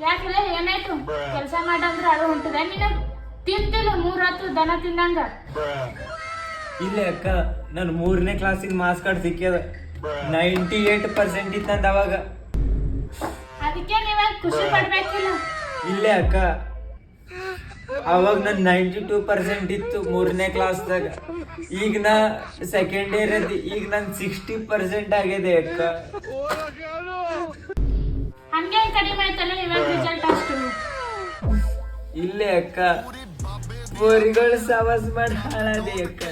ಯಾಕಿಲ್ಲ ಏನಾಯ್ತು? ಕೆಲಸ ಮಾಡಂದ್ರೆ ಅದು ಹೊಂಟದ ನಿನ್ನ ತಿಂತಿಲ್ಲ 3 ಹೊತ್ತು ದನ ತಿಂದಂಗ. ಇಲ್ಲ ಅಕ್ಕ, ನಾನು 3ನೇ ಕ್ಲಾಸಿನ ಮಾರ್ಕ್ಸ್ ಕಾರ್ಡ್ ಸಿಕ್ಕ್ಯದ. 98% ಇತ್ತು ನಂದು ಅವಾಗ. ಅದಕ್ಕೆ ನೀವ ಖುಷಿ ಪಡ್ಬೇಕಿಲ್ಲ. ಇಲ್ಲೇ ಅಕ್ಕ, ಅವಾಗ ನನ್ 92% ಇತ್ತು 3ನೇ ಕ್ಲಾಸ್ದಾಗ. ಈಗ ನಾ ಸೆಕೆಂಡ್ ಇಯರ್ ಅದಿ, ಈಗ ನನ್ 60% ಆಗಿದೆ ಅಕ್ಕ. ಹಂಗೆ ಕಡಿಮೆ ಆಯ್ತಲ್ಲ ಇವಾಗ ರಿಸಲ್ಟ್ ಅಷ್ಟು. ಇಲ್ಲೇ ಅಕ್ಕ, ಬೋರಿಗಳು ಸವಾಸ್ ಮಾಡಿ ಹಾಳಾದೆ ಅಕ್ಕ.